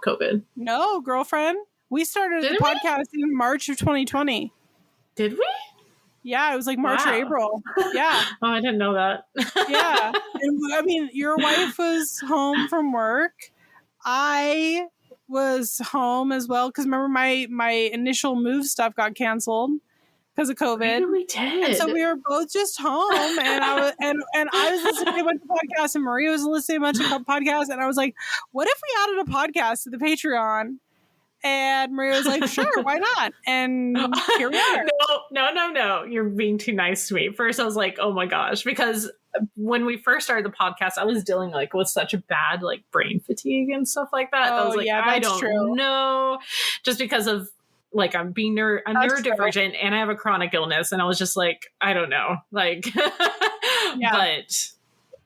[SPEAKER 1] COVID.
[SPEAKER 2] No, girlfriend. We started the podcast in March of 2020.
[SPEAKER 1] Did we?
[SPEAKER 2] Yeah, it was like March or April. Yeah.
[SPEAKER 1] Oh, I didn't know that.
[SPEAKER 2] Yeah. And, I mean, your wife was home from work. I was home as well, because remember my initial move stuff got canceled because of COVID.
[SPEAKER 1] Maybe we did.
[SPEAKER 2] And so we were both just home, and I was I was listening to a bunch of podcasts, and Maria was listening to a bunch of podcasts, and I was like, "What if we added a podcast to the Patreon?" And Maria was like, "Sure, why not?" And here we are.
[SPEAKER 1] No. You're being too nice to me. First, I was like, "Oh my gosh," because when we first started the podcast, I was dealing like with such a bad like brain fatigue and stuff like that. I was like, I don't know, just because of like I'm neurodivergent and I have a chronic illness, and I was just like, I don't know, like, but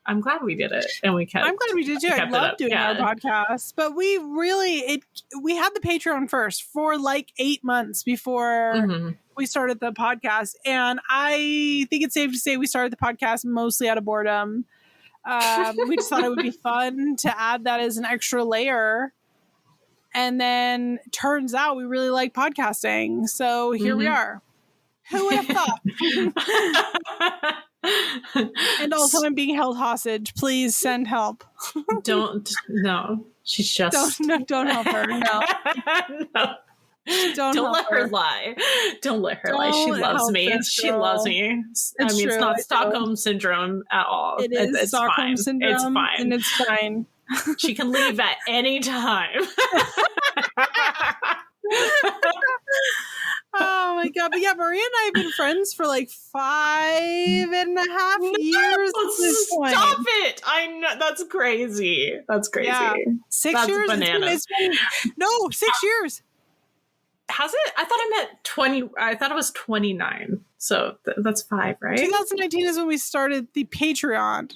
[SPEAKER 1] I'm glad we did it, and I'm glad we did too.
[SPEAKER 2] I love doing our podcast, but we had the Patreon first for like 8 months before we started the podcast, and I think it's safe to say we started the podcast mostly out of boredom. We just thought it would be fun to add that as an extra layer. And then turns out we really like podcasting. So here we are. Who would have thought? And also I'm being held hostage. Please send help.
[SPEAKER 1] No. She's just...
[SPEAKER 2] Don't help her. No.
[SPEAKER 1] No. Don't let her lie. Don't let her lie. She loves me. She loves me. It's not Stockholm Syndrome at all.
[SPEAKER 2] It's Stockholm Syndrome.
[SPEAKER 1] It's fine.
[SPEAKER 2] And it's fine.
[SPEAKER 1] She can leave at any time.
[SPEAKER 2] Oh my god. But yeah, Maria and I have been friends for like 5.5 years at this point.
[SPEAKER 1] Stop it. I know, that's crazy. Yeah.
[SPEAKER 2] 6 years.
[SPEAKER 1] Bananas.
[SPEAKER 2] 6 years.
[SPEAKER 1] Has it? I thought I meant 20. I thought it was 29. So that's 5, right?
[SPEAKER 2] 2019 is when we started the Patreon.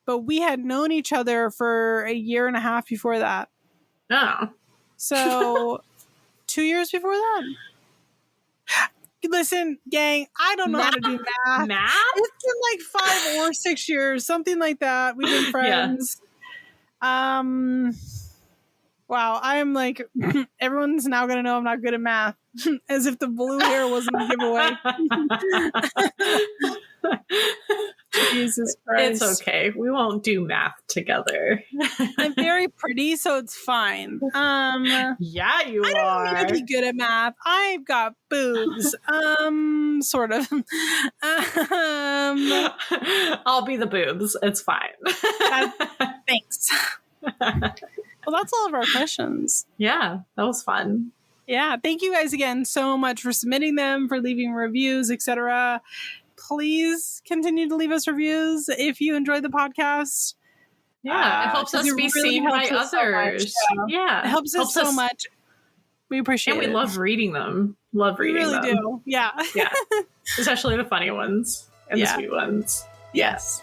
[SPEAKER 2] But we had known each other for a year and a half before that.
[SPEAKER 1] Oh.
[SPEAKER 2] So 2 years before that. Listen, gang, I don't know how to do math. It's been like 5 or 6 years, something like that. We've been friends. Yeah. Wow, I am like, everyone's now going to know I'm not good at math. As if the blue hair wasn't a giveaway. Jesus Christ.
[SPEAKER 1] It's okay. We won't do math together.
[SPEAKER 2] I'm very pretty, so it's fine.
[SPEAKER 1] Yeah, you are.
[SPEAKER 2] I don't need to be good at math. I've got boobs. Sort of.
[SPEAKER 1] I'll be the boobs. It's fine.
[SPEAKER 2] Thanks. Well, that's all of our questions.
[SPEAKER 1] Yeah, that was fun.
[SPEAKER 2] Yeah, thank you guys again so much for submitting them, for leaving reviews, etc. Please continue to leave us reviews if you enjoy the podcast.
[SPEAKER 1] Yeah, it helps us be seen by others.
[SPEAKER 2] Yeah, it helps us so much. We appreciate it.
[SPEAKER 1] And we love reading them. We really
[SPEAKER 2] do. Yeah.
[SPEAKER 1] Yeah. Especially the funny ones and the sweet ones.
[SPEAKER 2] Yes.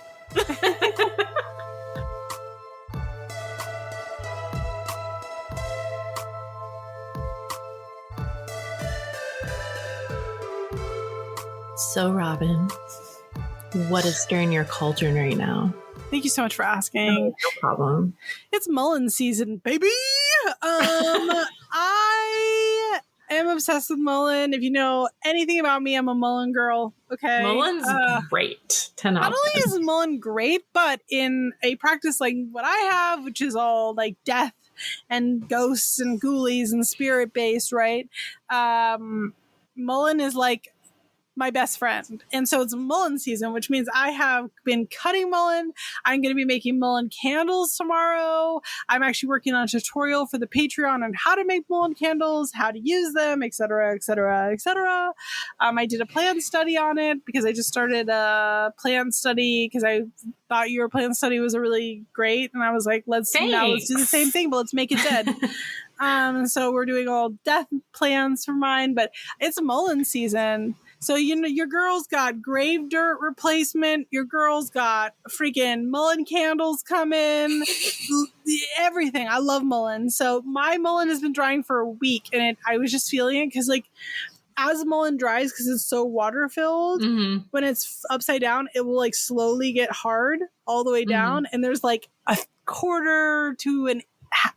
[SPEAKER 1] So, Robin, what is stirring your cauldron right now?
[SPEAKER 2] Thank you so much for asking.
[SPEAKER 1] No problem.
[SPEAKER 2] It's mullein season, baby. I am obsessed with mullein. If you know anything about me, I'm a mullein girl. Okay,
[SPEAKER 1] mulleins great. 10 out
[SPEAKER 2] Not only is mullein great, but in a practice like what I have, which is all like death and ghosts and ghoulies and spirit based, right? Mullein is like my best friend. And so it's mullein season, which means I have been cutting mullein. I'm going to be making mullein candles tomorrow. I'm actually working on a tutorial for the Patreon on how to make mullein candles, how to use them, etc., etc., etc. I did a plant study on it because I just started a plant study because I thought your plant study was a really great. And I was like, let's do the same thing, but let's make it dead. So we're doing all death plans for mine, but it's mullein season. So, you know, your girl's got grave dirt replacement. Your girl's got freaking mullein candles coming. Everything. I love mullein. So my mullein has been drying for a week, and I was just feeling it because, like, as mullein dries, because it's so water filled, when it's upside down, it will like slowly get hard all the way down. And there's like a quarter to an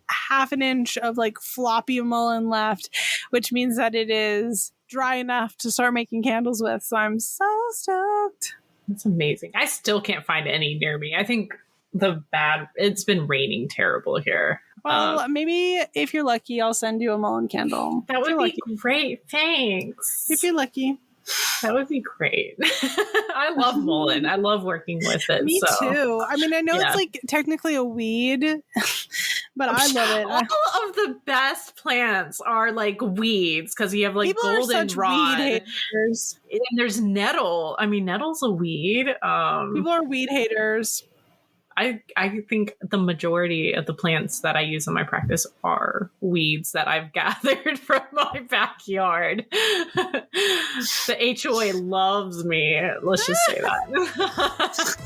[SPEAKER 2] half an inch of like floppy mullein left, which means that it is dry enough to start making candles with. So I'm so stoked.
[SPEAKER 1] That's amazing. I still can't find any near me. I think it's been raining terrible here.
[SPEAKER 2] Well, maybe if you're lucky, I'll send you a mullein candle.
[SPEAKER 1] That would be great. Thanks.
[SPEAKER 2] If you're lucky.
[SPEAKER 1] That would be great. I love mullein. I love working with it.
[SPEAKER 2] Me too. I mean, I know it's like technically a weed, but I love it.
[SPEAKER 1] All of the best plants are like weeds because you have like
[SPEAKER 2] People
[SPEAKER 1] goldenrod.
[SPEAKER 2] Weed haters.
[SPEAKER 1] And there's nettle. I mean, nettle's a weed.
[SPEAKER 2] People are weed haters.
[SPEAKER 1] I think the majority of the plants that I use in my practice are weeds that I've gathered from my backyard. The HOA loves me. Let's just say that.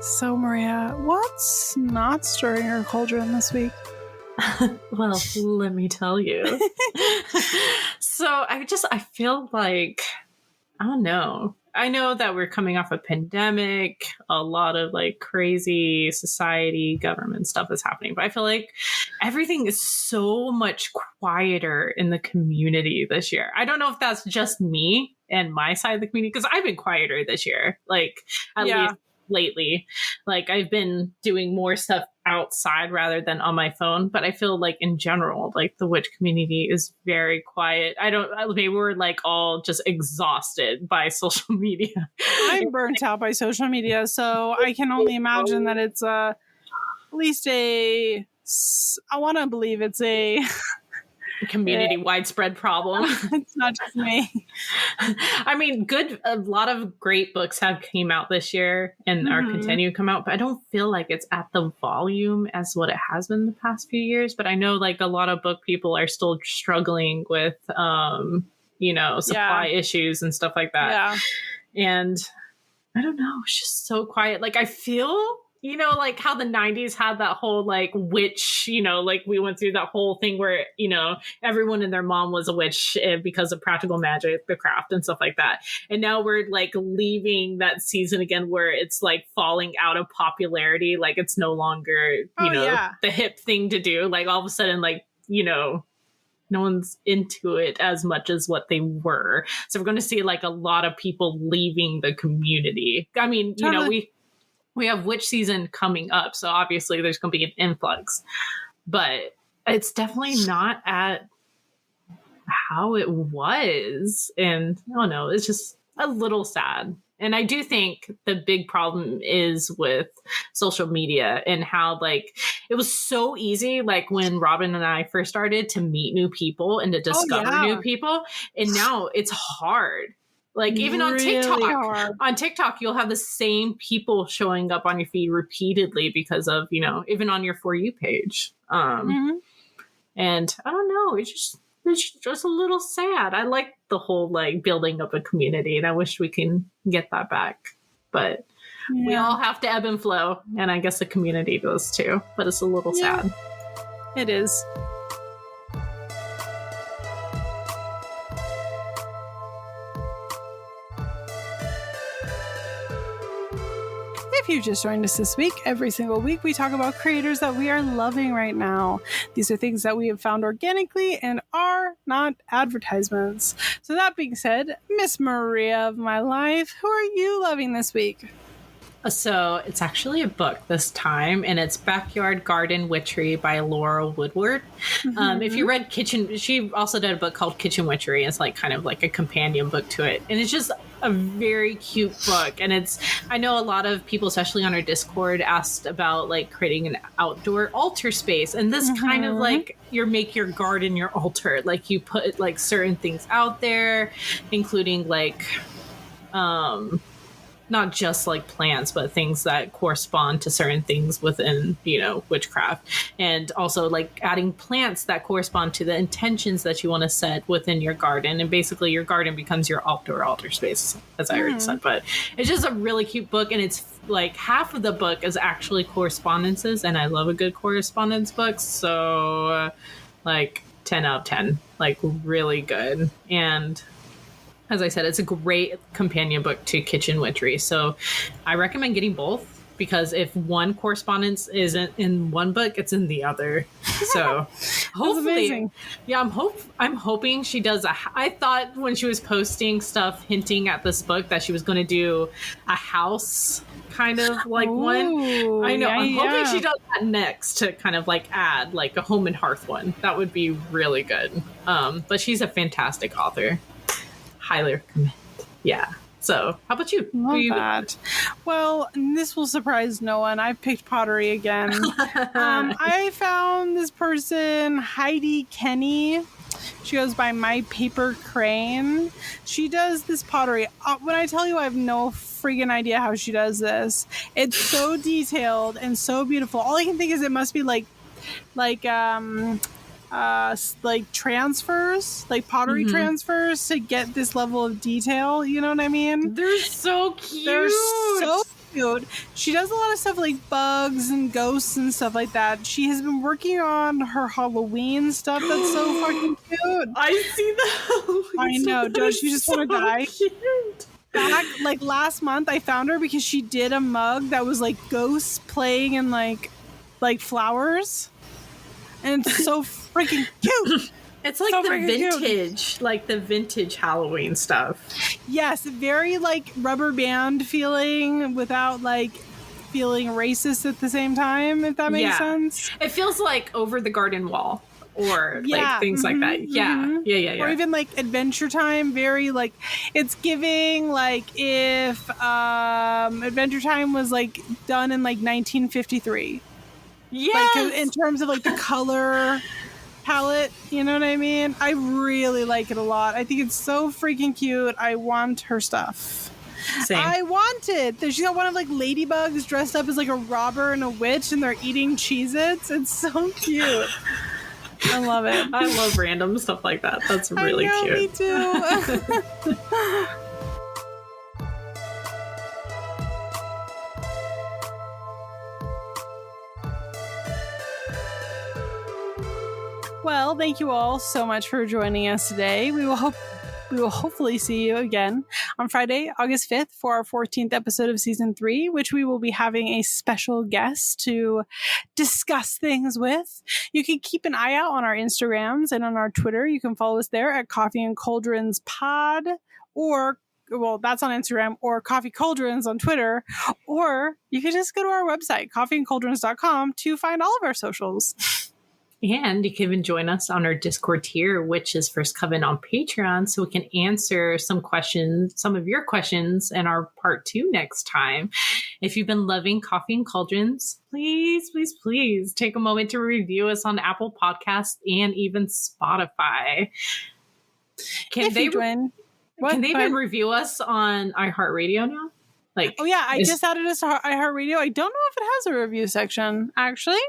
[SPEAKER 2] So, Maria, what's not stirring your cauldron this week?
[SPEAKER 1] Well, let me tell you. So I feel like, I don't know. I know that we're coming off a pandemic. A lot of like crazy society, government stuff is happening. But I feel like everything is so much quieter in the community this year. I don't know if that's just me and my side of the community, because I've been quieter this year. Like, at least lately. Like, I've been doing more stuff outside rather than on my phone, but I feel like in general, like the witch community is very quiet. Maybe we're like all just exhausted by social media.
[SPEAKER 2] I'm burnt out by social media, so I can only imagine that it's at least I want to believe it's a
[SPEAKER 1] community widespread problem.
[SPEAKER 2] It's not just me.
[SPEAKER 1] I mean, a lot of great books have came out this year and are continuing to come out, but I don't feel like it's at the volume as what it has been the past few years. But I know like a lot of book people are still struggling with, supply issues and stuff like that. Yeah. And I don't know, it's just so quiet. Like, I feel, like how the 90s had that whole like witch, like we went through that whole thing where, everyone and their mom was a witch because of practical magic, the craft and stuff like that. And now we're like leaving that season again where it's like falling out of popularity. Like, it's no longer, the hip thing to do. Like, all of a sudden, like, no one's into it as much as what they were. So we're going to see like a lot of people leaving the community. I mean, we have witch season coming up, so obviously there's going to be an influx, but it's definitely not at how it was. And I don't know, it's just a little sad. And I do think the big problem is with social media and how like it was so easy, like when Robin and I first started, to meet new people and to discover new people. And now it's hard. Like, even on TikTok, you'll have the same people showing up on your feed repeatedly because of, even on your For You page. And I don't know, it's just a little sad. I like the whole like building up a community, and I wish we can get that back. But we all have to ebb and flow, and I guess the community does too. But it's a little sad.
[SPEAKER 2] It is. If you just joined us this week, every single week we talk about creators that we are loving right now. These are things that we have found organically and are not advertisements. So that being said, Miss Maria of my life, who are you loving this week?
[SPEAKER 1] So it's actually a book this time, and it's Backyard Garden Witchery by Laurel Woodward. If you read she also did a book called Kitchen Witchery. It's like kind of like a companion book to it. And it's just a very cute book. And I know a lot of people, especially on our Discord, asked about like creating an outdoor altar space. And this kind of like make your garden your altar. Like, you put like certain things out there, including like, not just like plants, but things that correspond to certain things within, witchcraft. And also like adding plants that correspond to the intentions that you want to set within your garden. And basically your garden becomes your altar space, as I already said. But it's just a really cute book. And it's like half of the book is actually correspondences. And I love a good correspondence book. So like 10 out of 10, like really good. And as I said, it's a great companion book to Kitchen Witchery. So I recommend getting both, because if one correspondence isn't in one book, it's in the other. So hopefully, yeah, I'm hoping she does I thought when she was posting stuff hinting at this book that she was going to do a house kind of like one. I know. I'm hoping she does that next to kind of like add like a home and hearth one. That would be really good. But she's a fantastic author. Highly recommend. Yeah. So, how about you?
[SPEAKER 2] Love that. Well, this will surprise no one. I picked pottery again. I found this person, Heidi Kenny. She goes by My Paper Crane. She does this pottery. When I tell you, I have no freaking idea how she does this. It's so detailed and so beautiful. All I can think is it must be like transfers, like pottery transfers to get this level of detail. You know what I mean?
[SPEAKER 1] They're so cute.
[SPEAKER 2] They're so cute. She does a lot of stuff like bugs and ghosts and stuff like that. She has been working on her Halloween stuff that's so fucking cute.
[SPEAKER 1] I see that.
[SPEAKER 2] I know. Don't you just want to die?
[SPEAKER 1] Cute.
[SPEAKER 2] Back like last month, I found her because she did a mug that was like ghosts playing in like flowers. And it's so freaking cute.
[SPEAKER 1] It's like so the vintage, like the vintage Halloween stuff.
[SPEAKER 2] Yes, very like rubber band feeling without like feeling racist at the same time, if that makes sense.
[SPEAKER 1] It feels like Over the Garden Wall or like things like that. Yeah.
[SPEAKER 2] Or even like Adventure Time, very like it's giving like if Adventure Time was like done in like 1953.
[SPEAKER 1] Yes.
[SPEAKER 2] Like in terms of like the color palette, you know what I mean? I really like it a lot. I think it's so freaking cute. I want her stuff.
[SPEAKER 1] Same.
[SPEAKER 2] I want it. She's got one of like ladybugs dressed up as like a robber and a witch, and they're eating Cheez-Its. It's so cute. I love it.
[SPEAKER 1] I love random stuff like that. That's really cute.
[SPEAKER 2] Me too. Well, thank you all so much for joining us today. We will hopefully see you again on Friday, August 5th for our 14th episode of Season 3, which we will be having a special guest to discuss things with. You can keep an eye out on our Instagrams and on our Twitter. You can follow us there at Coffee and Cauldrons Pod, or that's on Instagram, or Coffee Cauldrons on Twitter, or you can just go to our website, coffeeandcauldrons.com, to find all of our socials.
[SPEAKER 1] And you can even join us on our Discord tier, which is First Coven on Patreon, so we can answer some of your questions in our part 2 next time. If you've been loving Coffee and Cauldrons, please, please, please take a moment to review us on Apple Podcasts and even Spotify. Can they even review us on iHeartRadio now?
[SPEAKER 2] I just added us to iHeartRadio. I don't know if it has a review section, actually.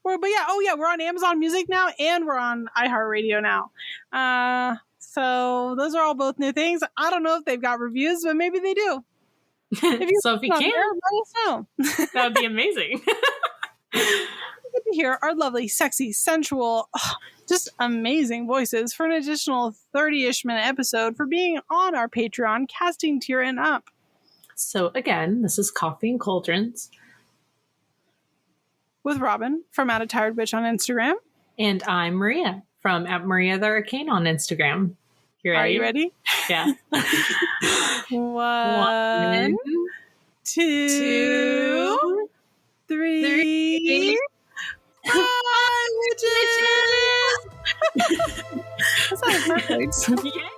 [SPEAKER 2] We're on Amazon Music now, and we're on iHeartRadio now. So those are all both new things. I don't know if they've got reviews, but maybe they do.
[SPEAKER 1] If you can,
[SPEAKER 2] let us know.
[SPEAKER 1] That would be amazing.
[SPEAKER 2] Good to hear our lovely, sexy, sensual, just amazing voices for an additional 30-ish minute episode for being on our Patreon, casting tier and up.
[SPEAKER 1] So again, this is Coffee and Cauldrons
[SPEAKER 2] with Robin from At a Tired Witch on Instagram.
[SPEAKER 1] And I'm Maria from at Maria the Arcane on Instagram.
[SPEAKER 2] Are you ready?
[SPEAKER 1] Yeah.
[SPEAKER 2] 1, 2, 3. 5 witches! That sounded perfect.
[SPEAKER 1] Yeah.